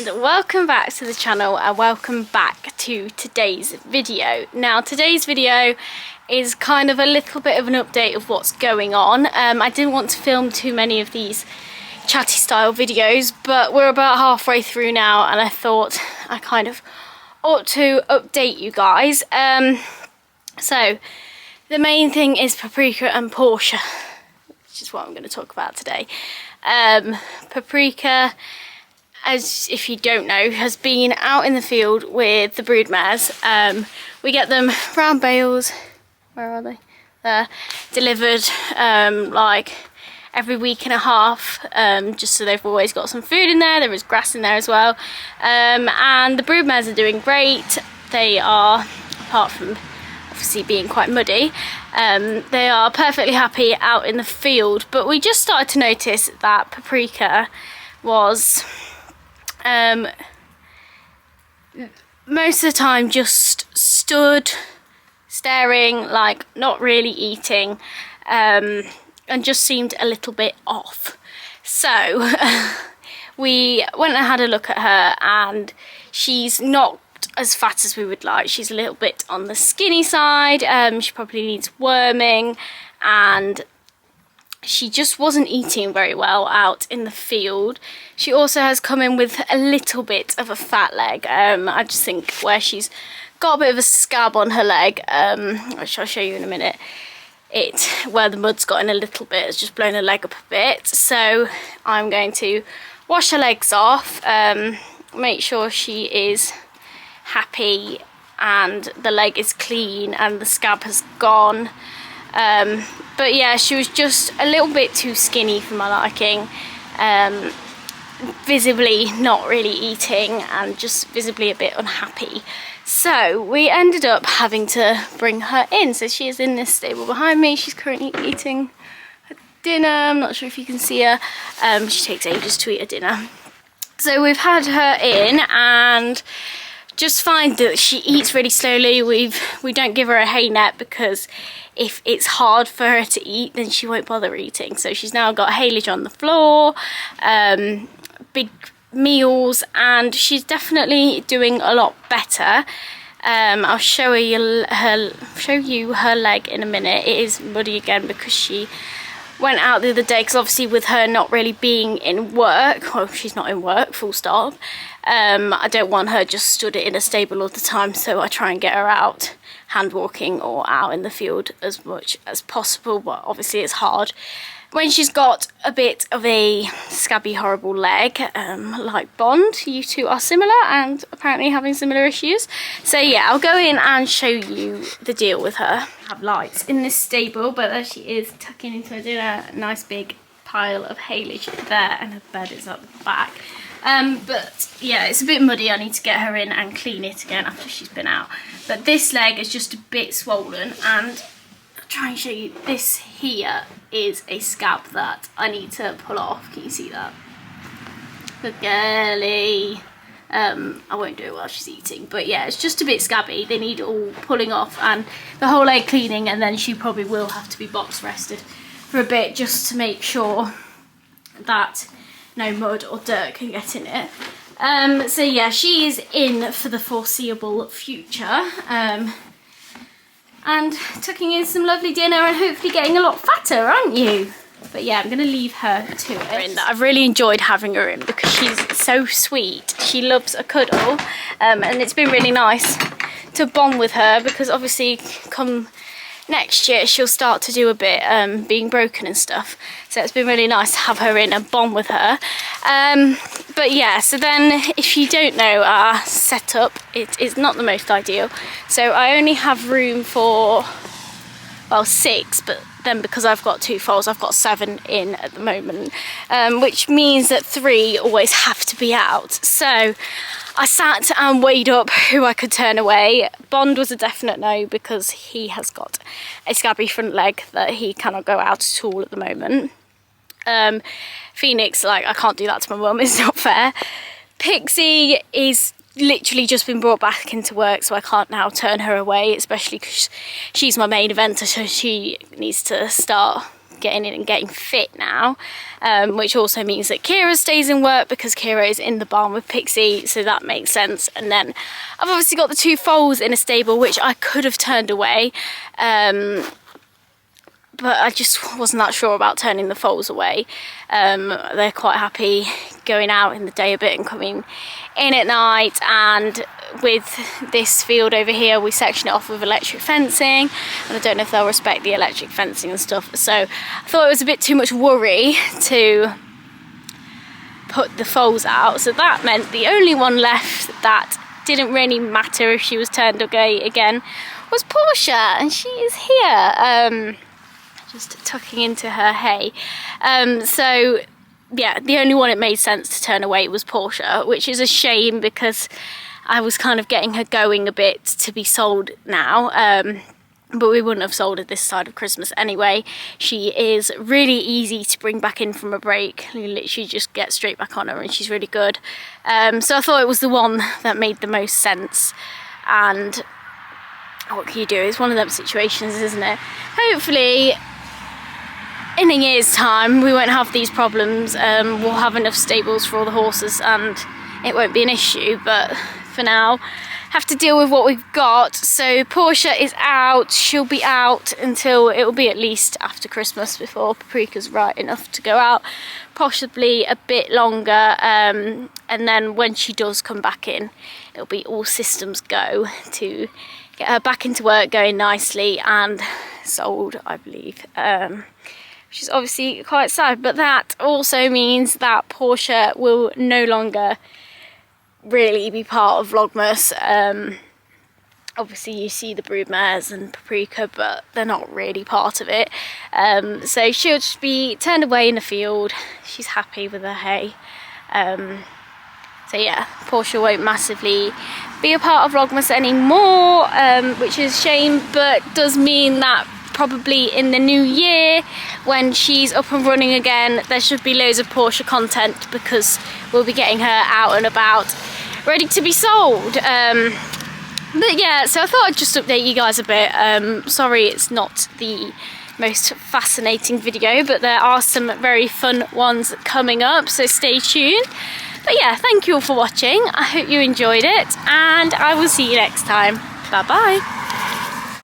and welcome back to the channel and welcome back to today's video. Now today's video is kind of a little bit of an update of what's going on. I didn't want to film too many of these chatty style videos, but we're about halfway through now and I thought I kind of ought to update you guys. So the main thing is Paprika and PORSHA, which is what I'm going to talk about today. Paprika, as if you don't know, has been out in the field with the brood mares. We get them round bales, where are they? There, delivered like every week and a half, just so they've always got some food in there. There is grass in there as well. And the brood mares are doing great. They are, apart from obviously being quite muddy, they are perfectly happy out in the field. But we just started to notice that Paprika was most of the time just stood staring, like not really eating, and just seemed a little bit off. So we went and had a look at her, and she's not as fat as we would like. She's a little bit on the skinny side. She probably needs worming, and she just wasn't eating very well out in the field. She also has come in with a little bit of a fat leg. I just think where she's got a bit of a scab on her leg, which I'll show you in a minute, where the mud's got in a little bit, it's just blown her leg up a bit. So I'm going to wash her legs off, make sure she is happy and the leg is clean and the scab has gone. But yeah, she was just a little bit too skinny for my liking, visibly not really eating and just visibly a bit unhappy. So we ended up having to bring her in. So she is in this stable behind me. She's currently eating her dinner. I'm not sure if you can see her. She takes ages to eat her dinner. So we've had her in and just find that she eats really slowly. We don't give her a hay net because if it's hard for her to eat, then she won't bother eating. So she's now got haylage on the floor, big meals, and she's definitely doing a lot better. I'll show you her leg in a minute. It is muddy again because she went out the other day, because obviously with her not really being in work, well, she's not in work, full stop, I don't want her just stood in a stable all the time, so I try and get her out hand walking or out in the field as much as possible. But obviously it's hard when she's got a bit of a scabby, horrible leg, like Bond. You two are similar and apparently having similar issues. So yeah, I'll go in and show you the deal with her. I have lights in this stable, but there she is tucking into her dinner. A nice big pile of haylage there, and her bed is up the back. But yeah, it's a bit muddy. I need to get her in and clean it again after she's been out. But this leg is just a bit swollen, and I'll try and show you. This here is a scab that I need to pull off. Can you see that? Good girly. I won't do it while she's eating, but yeah, it's just a bit scabby. They need all pulling off and the whole leg cleaning, and then she probably will have to be box rested for a bit just to make sure that no mud or dirt can get in it. So yeah, she is in for the foreseeable future, and tucking in some lovely dinner and hopefully getting a lot fatter, aren't you? But yeah, I'm going to leave her to it. I've really enjoyed having her in because she's so sweet. She loves a cuddle, and it's been really nice to bond with her, because obviously come next year she'll start to do a bit being broken and stuff, so it's been really nice to have her in and bond with her. But yeah, so then if you don't know our setup, it is not the most ideal. So I only have room for, well, 6, but then because I've got 2 foals, I've got 7 in at the moment, which means that 3 always have to be out. So I sat and weighed up who I could turn away. Bond was a definite no, because he has got a scabby front leg that he cannot go out at all at the moment. Phoenix, like, I can't do that to my mum, it's not fair. Pixie is literally just been brought back into work, so I can't now turn her away, especially because she's my main eventer, so she needs to start getting in and getting fit now, which also means that Kira stays in work because Kira is in the barn with Pixie, so that makes sense. And then I've obviously got the 2 foals in a stable, which I could have turned away, but I just wasn't that sure about turning the foals away. They're quite happy going out in the day a bit and coming in at night, and with this field over here we section it off with electric fencing, and I don't know if they'll respect the electric fencing and stuff, so I thought it was a bit too much worry to put the foals out. So that meant the only one left that didn't really matter if she was turned away again was Porsha, and she is here just tucking into her hay. So yeah, the only one it made sense to turn away was Porsha, which is a shame because I was kind of getting her going a bit to be sold now, but we wouldn't have sold her this side of Christmas anyway. She is really easy to bring back in from a break. You literally just get straight back on her and she's really good. So I thought it was the one that made the most sense, and what can you do? It's one of them situations, isn't it? Hopefully in a year's time we won't have these problems. We'll have enough stables for all the horses and it won't be an issue, but for now have to deal with what we've got. So Porsha is out. She'll be out until it will be at least after Christmas before Paprika's right enough to go out, possibly a bit longer, and then when she does come back in, it'll be all systems go to get her back into work going nicely and sold, I believe, which is obviously quite sad. But that also means that Porsha will no longer really be part of Vlogmas. Obviously you see the brood mares and Paprika, but they're not really part of it. So she'll just be turned away in the field. She's happy with her hay. So yeah, Porsha won't massively be a part of Vlogmas anymore, which is a shame, but does mean that probably in the new year when she's up and running again, there should be loads of Porsha content because we'll be getting her out and about ready to be sold. But yeah, so I thought I'd just update you guys a bit. Sorry it's not the most fascinating video, but there are some very fun ones coming up, so stay tuned. But yeah, thank you all for watching. I hope you enjoyed it, and I will see you next time. Bye bye.